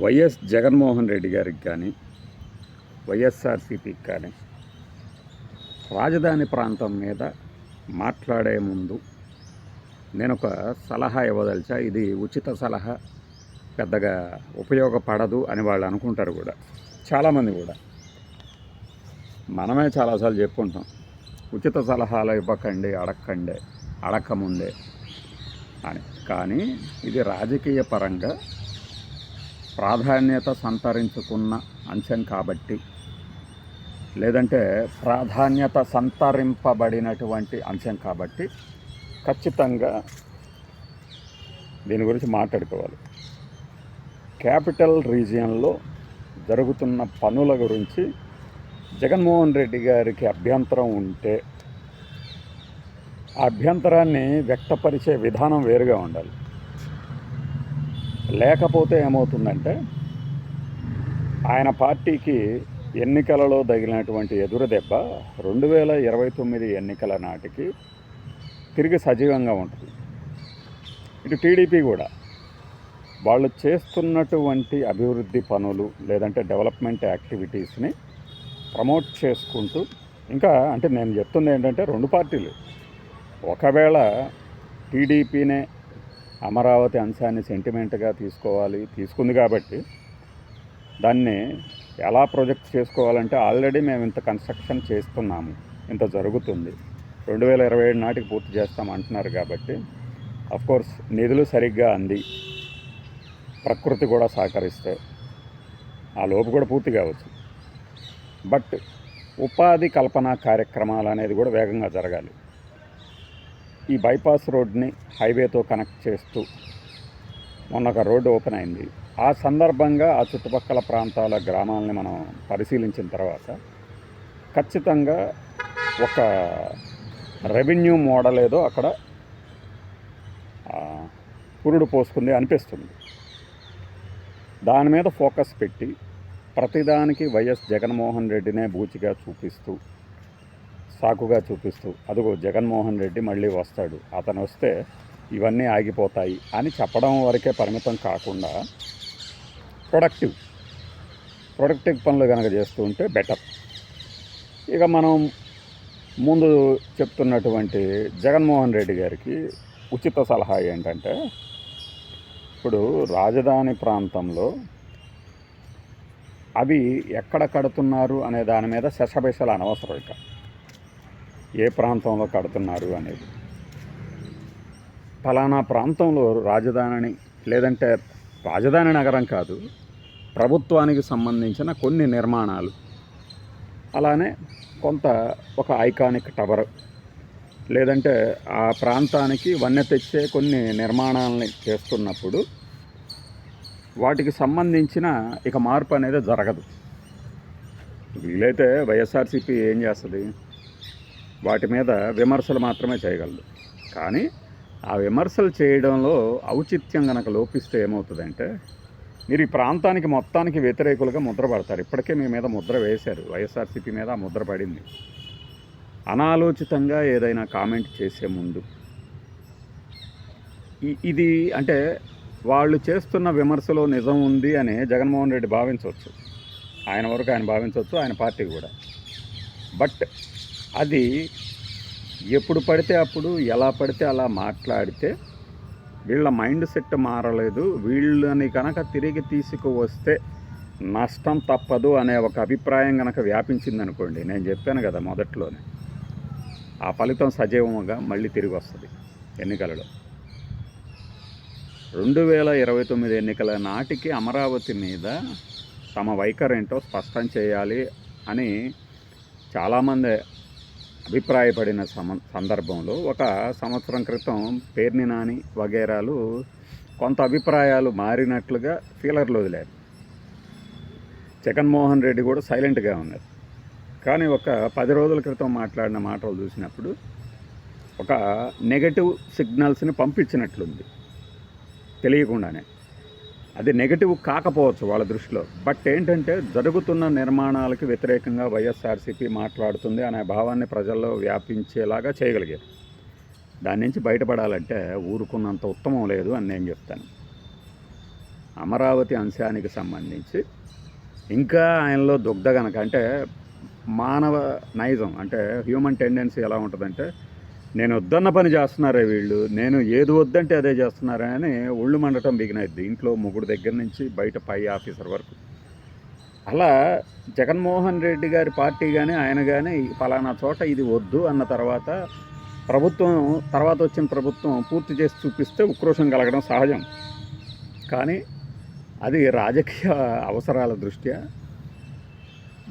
YS Jaganmohan Reddy గారికి కానీ వైఎస్ఆర్సీపీకి కానీ రాజధాని ప్రాంతం మీద మాట్లాడే ముందు నేను ఒక సలహా ఇవ్వదలిచా. ఇది ఉచిత సలహా, పెద్దగా ఉపయోగపడదు అని వాళ్ళు అనుకుంటారు కూడా, చాలామంది కూడా. మనమే చాలాసార్లు చెప్పుకుంటాం, ఉచిత సలహాలు ఇవ్వకండి, అడక్కముందే అని. కానీ ఇది రాజకీయ పరంగా ప్రాధాన్యత సంతరించుకున్న అంశం కాబట్టి, లేదంటే ప్రాధాన్యత సంతరింపబడినటువంటి అంశం కాబట్టి ఖచ్చితంగా దీని గురించి మాట్లాడుకోవాలి. క్యాపిటల్ రీజియన్లో జరుగుతున్న పనుల గురించి జగన్మోహన్ రెడ్డి గారికి అభ్యంతరం ఉంటే ఆ అభ్యంతరాన్ని వ్యక్తపరిచే విధానం వేరుగా ఉండాలి. లేకపోతే ఏమవుతుందంటే, ఆయన పార్టీకి ఎన్నికలలో తగిలినటువంటి ఎదురుదెబ్బ 2029 ఎన్నికల నాటికి తిరిగి సజీవంగా ఉంటుంది. ఇటు టీడీపీ కూడా వాళ్ళు చేస్తున్నటువంటి అభివృద్ధి పనులు లేదంటే డెవలప్మెంట్ యాక్టివిటీస్ని ప్రమోట్ చేసుకుంటూ, ఇంకా అంటే నేను చెప్తుంది ఏంటంటే, రెండు పార్టీలు ఒకవేళ టీడీపీనే అమరావతి అంశాన్ని సెంటిమెంట్గా తీసుకుంది కాబట్టి దాన్ని ఎలా ప్రొజెక్ట్ చేసుకోవాలంటే, ఆల్రెడీ మేము ఇంత కన్స్ట్రక్షన్ చేస్తున్నాము, ఇంత జరుగుతుంది, 2027 నాటికి పూర్తి చేస్తాం అంటున్నారు కాబట్టి అఫ్కోర్స్ నిధులు సరిగ్గా అంది, ప్రకృతి కూడా సహకరిస్తే ఆ లోపు కూడా పూర్తి కావచ్చు. బట్ ఉపాధి కల్పన కార్యక్రమాలు అనేది కూడా వేగంగా జరగాలి. ఈ బైపాస్ రోడ్ని హైవేతో కనెక్ట్ చేస్తూ మొన్న ఒక రోడ్డు ఓపెన్ అయింది. ఆ సందర్భంగా ఆ చుట్టుపక్కల ప్రాంతాల గ్రామాలని మనం పరిశీలించిన తర్వాత ఖచ్చితంగా ఒక రెవెన్యూ మోడల్ ఏదో అక్కడ పురుడు పోసుకుంది అనిపిస్తుంది. దాని మీద ఫోకస్ పెట్టి ప్రతిదానికి వైఎస్ జగన్మోహన్ రెడ్డినే బూచిగా చూపిస్తూ, సాకుగా చూపిస్తూ, అదిగో జగన్మోహన్ రెడ్డి మళ్ళీ వస్తాడు, అతను వస్తే ఇవన్నీ ఆగిపోతాయి అని చెప్పడం వరకే పరిమితం కాకుండా ప్రొడక్టివ్ పనులు కనుక చేస్తూ ఉంటే బెటర్. ఇక మనం ముందు చెప్తున్నటువంటి జగన్మోహన్ రెడ్డి గారికి ఉచిత సలహా ఏంటంటే, ఇప్పుడు రాజధాని ప్రాంతంలో అవి ఎక్కడ కడుతున్నారు అనే దాని మీద శషబిషలు అనవసరం. ఇక ఏ ప్రాంతంలో కడుతున్నారు అనేది, ఫలానా ప్రాంతంలో రాజధానిని, లేదంటే రాజధాని నగరం కాదు, ప్రభుత్వానికి సంబంధించిన కొన్ని నిర్మాణాలు, అలానే కొంత ఒక ఐకానిక్ టవర్, లేదంటే ఆ ప్రాంతానికి వన్నె తెచ్చే కొన్ని నిర్మాణాలని చేస్తున్నప్పుడు వాటికి సంబంధించిన ఇక మార్పు అనేది జరగదు. వీలైతే వైఎస్ఆర్సీపీ ఏం చేస్తుంది, వాటి మీద విమర్శలు మాత్రమే చేయగలదు. కానీ ఆ విమర్శలు చేయడంలో ఔచిత్యం కనుక లోపిస్తే ఏమవుతుందంటే, మీరు ఈ ప్రాంతానికి మొత్తానికి వ్యతిరేకులుగా ముద్ర పడతారు. ఇప్పటికే మీ మీద ముద్ర వేశారు, వైఎస్ఆర్సీపీ మీద ఆ ముద్ర పడింది. అనాలోచితంగా ఏదైనా కామెంట్ చేసే ముందు ఇది అంటే వాళ్ళు చేస్తున్న విమర్శలో నిజం ఉంది అని జగన్మోహన్ రెడ్డి భావించవచ్చు, ఆయన వరకు ఆయన భావించవచ్చు, ఆయన పార్టీ కూడా. బట్ అది ఎప్పుడు పడితే అప్పుడు, ఎలా పడితే అలా మాట్లాడితే వీళ్ళ మైండ్ సెట్ మారలేదు, వీళ్ళని కనుక తిరిగి తీసుకువస్తే నష్టం తప్పదు అనే ఒక అభిప్రాయం కనుక వ్యాపించిందనుకోండి, నేను చెప్పాను కదా మొదట్లోనే, ఆ ఫలితం సజీవంగా మళ్ళీ తిరిగి వస్తుంది ఎన్నికలలో. 2029 ఎన్నికల నాటికి అమరావతి మీద తమ వైఖరేంటో స్పష్టం చేయాలి అని చాలామంది అభిప్రాయపడిన సందర్భంలో, ఒక సంవత్సరం క్రితం పేర్ని నాని వగేరాలు కొంత అభిప్రాయాలు మారినట్లుగా ఫీలర్లు వదిలారు. జగన్మోహన్ రెడ్డి కూడా సైలెంట్గా ఉన్నారు. కానీ ఒక 10 రోజుల క్రితం మాట్లాడిన మాటలు చూసినప్పుడు ఒక నెగటివ్ సిగ్నల్స్ని పంపించినట్లుంది తెలియకుండానే. అది నెగటివ్ కాకపోవచ్చు వాళ్ళ దృష్టిలో, బట్ ఏంటంటే జరుగుతున్న నిర్మాణాలకి వ్యతిరేకంగా వైఎస్ఆర్సీపీ మాట్లాడుతుంది అనే భావాన్ని ప్రజల్లో వ్యాపించేలాగా చేయగలిగారు. దాని నుంచి బయటపడాలంటే ఊరుకున్నంత ఉత్తమం లేదు అని నేను చెప్తాను. అమరావతి అంశానికి సంబంధించి ఇంకా ఆయనలో దుగ్ధ గనక అంటే మానవ నైజం అంటే హ్యూమన్ టెండెన్సీ ఎలా ఉంటుందంటే నేను వద్దన్న పని చేస్తున్నారే వీళ్ళు, నేను ఏది వద్దంటే అదే చేస్తున్నారే అని ఒళ్ళు మండటం బిగినైద్ది ఇంట్లో మొగుడు దగ్గర నుంచి బయట పై ఆఫీసర్ వరకు. అలా జగన్మోహన్ రెడ్డి గారి పార్టీ కానీ ఆయన కానీ ఫలానా చోట ఇది వద్దు అన్న తర్వాత ప్రభుత్వం తర్వాత వచ్చిన ప్రభుత్వం పూర్తి చేసి చూపిస్తే ఉక్రోషం కలగడం సహజం. కానీ అది రాజకీయ అవసరాల దృష్ట్యా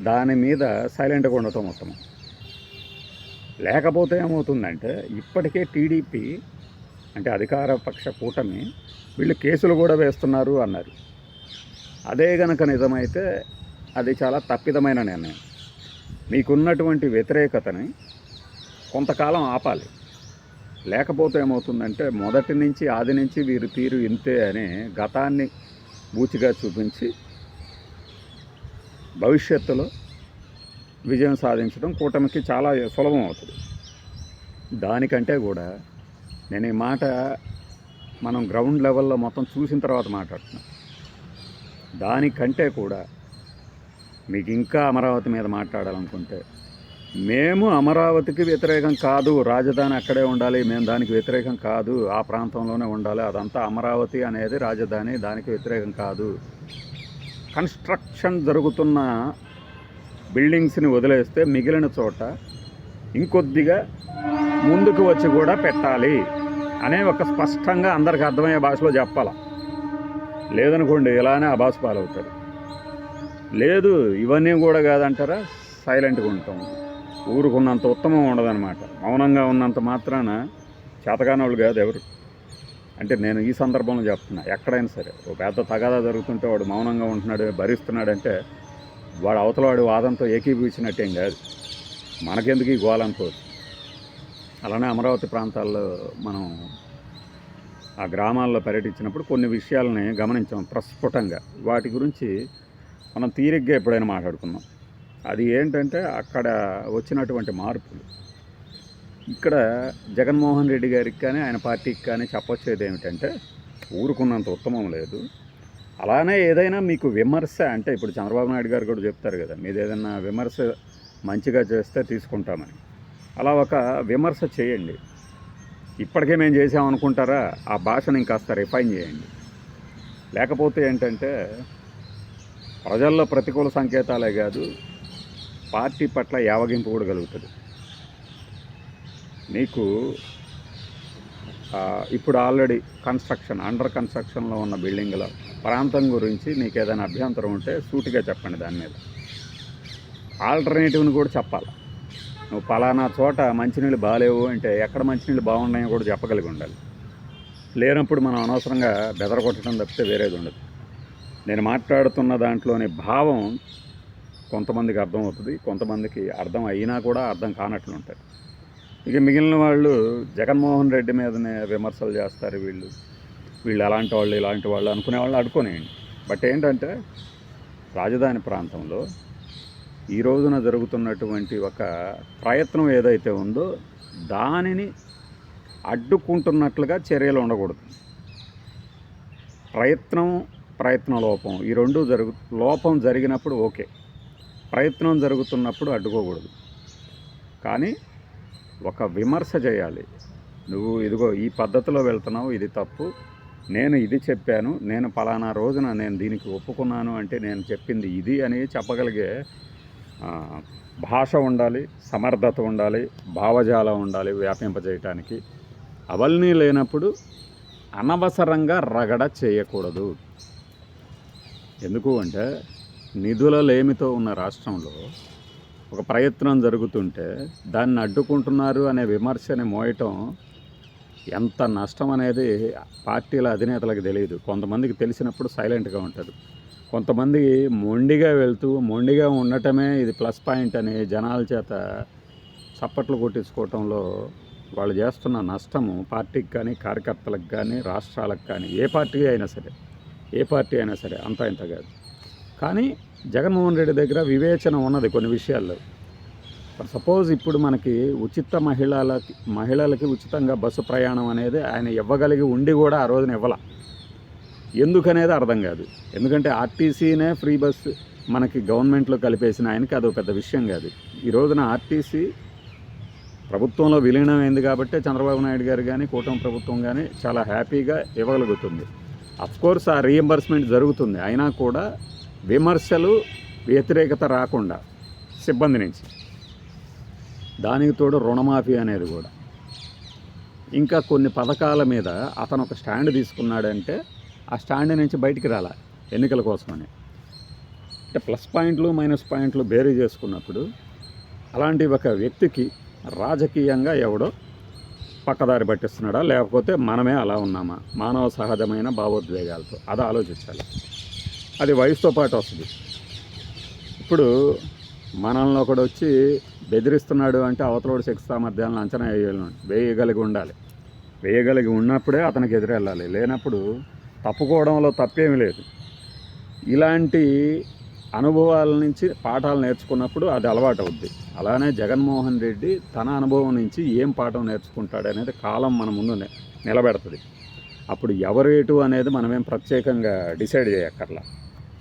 దాని మీద సైలెంట్గా ఉండటం ఉత్తమం. లేకపోతే ఏమవుతుందంటే ఇప్పటికే టీడీపీ అంటే అధికార పక్ష కూటమి వీళ్ళు కేసులు కూడా వేస్తున్నారు అన్నారు. అదే గనక నిజమైతే అది చాలా తప్పిదమైన నిర్ణయం. మీకున్నటువంటి వ్యతిరేకతని కొంతకాలం ఆపాలి. లేకపోతే ఏమవుతుందంటే మొదటి నుంచి ఆది నుంచి వీరి తీరు ఇంతే అని గతాన్ని బూచిగా చూపించి భవిష్యత్తులో విజయం సాధించడం కూటమికి చాలా సులభం అవుతుంది. దానికంటే కూడా నేను ఈ మాట మనం గ్రౌండ్ లెవెల్లో మొత్తం చూసిన తర్వాత మాట్లాడుతున్నాం. దానికంటే కూడా మీకు ఇంకా అమరావతి మీద మాట్లాడాలనుకుంటే మేము అమరావతికి వ్యతిరేకం కాదు, రాజధాని అక్కడే ఉండాలి, మేము దానికి వ్యతిరేకం కాదు, ఆ ప్రాంతంలోనే ఉండాలి, అదంతా అమరావతి అనేది రాజధాని, దానికి వ్యతిరేకం కాదు. కన్స్ట్రక్షన్ జరుగుతున్న బిల్డింగ్స్ని వదిలేస్తే మిగిలిన చోట ఇంకొద్దిగా ముందుకు వచ్చి కూడా పెట్టాలి అనే ఒక స్పష్టంగా అందరికి అర్థమయ్యే భాషలో చెప్పాల. లేదనుకోండి ఇలానే అబాసు పాలవుతారు. లేదు ఇవన్నీ కూడా కాదంటారా, సైలెంట్గా ఉంటాం. ఊరుకున్నంత ఉత్తమం ఉండదన్నమాట. మౌనంగా ఉన్నంత మాత్రాన చేతకాని వాళ్ళు కాదు ఎవరు. అంటే నేను ఈ సందర్భంలో చెప్తున్నా, ఎక్కడైనా సరే ఒక పెద్ద తగాదా జరుగుతుంటే వాడు మౌనంగా ఉంటున్నాడు, భరిస్తున్నాడంటే వాడు అవతలవాడి వాదంతో ఏకీభవించినట్టేం కాదు. మనకెందుకు ఈ గోల అనుకోవచ్చు. అలానే అమరావతి ప్రాంతాల్లో మనం ఆ గ్రామాల్లో పర్యటించినప్పుడు కొన్ని విషయాలని గమనించాం ప్రస్ఫుటంగా. వాటి గురించి మనం తీరిగ్గా ఎప్పుడైనా మాట్లాడుకున్నాం. అది ఏంటంటే అక్కడ వచ్చినటువంటి మార్పులు. ఇక్కడ జగన్మోహన్ రెడ్డి గారికి కానీ ఆయన పార్టీకి కానీ చెప్పొచ్చేది ఏమిటంటే ఊరుకున్నంత ఉత్తమం లేదు. అలానే ఏదైనా మీకు విమర్శ అంటే ఇప్పుడు చంద్రబాబు నాయుడు గారు కూడా చెప్తారు కదా, మీది ఏదైనా విమర్శ మంచిగా చేస్తే తీసుకుంటామని. అలా ఒక విమర్శ చేయండి. ఇప్పటికే మేము చేసామనుకుంటారా, ఆ భాషను ఇంకాస్త రిఫైన్ చేయండి. లేకపోతే ఏంటంటే ప్రజల్లో ప్రతికూల సంకేతాలే కాదు, పార్టీ పట్ల యావగింపు కూడా కలుగుతుంది. మీకు ఇప్పుడు ఆల్రెడీ అండర్ కన్స్ట్రక్షన్లో ఉన్న బిల్డింగ్ల ప్రాంతం గురించి మీకు ఏదైనా అభ్యంతరం ఉంటే సూటిగా చెప్పండి. దాని మీద ఆల్టర్నేటివ్ని కూడా చెప్పాలి. నువ్వు పలానా చోట మంచినీళ్ళు బాగాలేవు అంటే ఎక్కడ మంచినీళ్ళు బాగున్నాయో కూడా చెప్పగలిగి ఉండాలి. లేనప్పుడు మనం అనవసరంగా బెదరగొట్టడం తప్పితే వేరేది ఉండదు. నేను మాట్లాడుతున్న దాంట్లోని భావం కొంతమందికి అర్థమవుతుంది, కొంతమందికి అర్థం అయినా కూడా అర్థం కానట్లు ఉంటాయి. ఇక మిగిలిన వాళ్ళు జగన్మోహన్ రెడ్డి మీదనే విమర్శలు చేస్తారు. వీళ్ళు అలాంటి వాళ్ళు ఇలాంటి వాళ్ళు అనుకునే వాళ్ళు అడుకోనేయండి. బట్ ఏంటంటే రాజధాని ప్రాంతంలో ఈ రోజున జరుగుతున్నటువంటి ఒక ప్రయత్నం ఏదైతే ఉందో దానిని అడ్డుకుంటున్నట్లుగా చర్యలు ఉండకూడదు. ప్రయత్న లోపం ఈ రెండు లోపం జరిగినప్పుడు ఓకే, ప్రయత్నం జరుగుతున్నప్పుడు అడ్డుకోకూడదు. కానీ ఒక విమర్శ చేయాలి. నువ్వు ఇదిగో ఈ పద్ధతిలో వెళ్తున్నావు, ఇది తప్పు, నేను ఇది చెప్పాను, నేను పలానా రోజున నేను దీనికి ఒప్పుకున్నాను అంటే నేను చెప్పింది ఇది అని చెప్పగలిగే భాష ఉండాలి, సమర్థత ఉండాలి, భావజాలం ఉండాలి వ్యాపింపజేయటానికి. అవన్నీ లేనప్పుడు అనవసరంగా రగడ చేయకూడదు. ఎందుకు అంటే నిధుల లేమితో ఉన్న రాష్ట్రంలో ఒక ప్రయత్నం జరుగుతుంటే దాన్ని అడ్డుకుంటున్నారు అనే విమర్శని మోయటం ఎంత నష్టం అనేది పార్టీల అధినేతలకు తెలియదు. కొంతమందికి తెలిసినప్పుడు సైలెంట్గా ఉంటుంది. కొంతమంది మొండిగా వెళ్తూ మొండిగా ఉండటమే ఇది ప్లస్ పాయింట్ అని జనాల చేత చప్పట్లు కొట్టించుకోవటంలో వాళ్ళు చేస్తున్న నష్టము పార్టీకి కానీ కార్యకర్తలకు కానీ రాష్ట్రాలకు కానీ ఏ పార్టీ అయినా సరే అంతా ఇంత కాదు. కానీ జగన్మోహన్ రెడ్డి దగ్గర వివేచన ఉన్నది కొన్ని విషయాల్లో. సపోజ్ ఇప్పుడు మనకి మహిళలకి ఉచితంగా బస్సు ప్రయాణం అనేది ఆయన ఇవ్వగలిగి ఉండి కూడా ఆ రోజున ఇవ్వాల. ఎందుకనేది అర్థం కాదు. ఎందుకంటే ఆర్టీసీనే ఫ్రీ బస్ మనకి గవర్నమెంట్లో కలిపేసిన ఆయనకి అదో పెద్ద విషయం కాదు. ఈ రోజున ఆర్టీసీ ప్రభుత్వంలో విలీనమైంది కాబట్టే చంద్రబాబు నాయుడు గారు కానీ కూటమి ప్రభుత్వం కానీ చాలా హ్యాపీగా ఇవ్వగలుగుతుంది. అఫ్కోర్స్ ఆ రీఎంబర్స్మెంట్ జరుగుతుంది, అయినా కూడా విమర్శలు వ్యతిరేకత రాకుండా సిబ్బంది నుంచి, దానికి తోడు రుణమాఫీ అనేది కూడా, ఇంకా కొన్ని పథకాల మీద అతను ఒక స్టాండ్ తీసుకున్నాడంటే ఆ స్టాండ్ నుంచి బయటికి రాలా ఎన్నికల కోసమని. అంటే ప్లస్ పాయింట్లు మైనస్ పాయింట్లు బేరీ చేసుకున్నప్పుడు అలాంటి ఒక వ్యక్తికి రాజకీయంగా ఎవడో పక్కదారి పట్టిస్తున్నాడా, లేకపోతే మనమే అలా ఉన్నామా మానవ సహజమైన భావోద్వేగాలతో, అది ఆలోచించాలి. అది వయసుతో పాటు వస్తుంది. ఇప్పుడు మనల్ని ఒకడు వచ్చి బెదిరిస్తున్నాడు అంటే అవతలోడు శక్తి సామర్థ్యాలను అంచనా వేయగలిగి ఉండాలి. వేయగలిగి ఉన్నప్పుడే అతనికి ఎదురెళ్ళాలి, లేనప్పుడు తప్పుకోవడంలో తప్పేమీ లేదు. ఇలాంటి అనుభవాల నుంచి పాఠాలు నేర్చుకున్నప్పుడు అది అలవాటు అవుద్ది. అలానే జగన్మోహన్ రెడ్డి తన అనుభవం నుంచి ఏం పాఠం నేర్చుకుంటాడు అనేది కాలం మన ముందు నిలబెడుతుంది. అప్పుడు ఎవరు ఎటు అనేది మనమేం ప్రత్యేకంగా డిసైడ్ చేయక్కర్లా.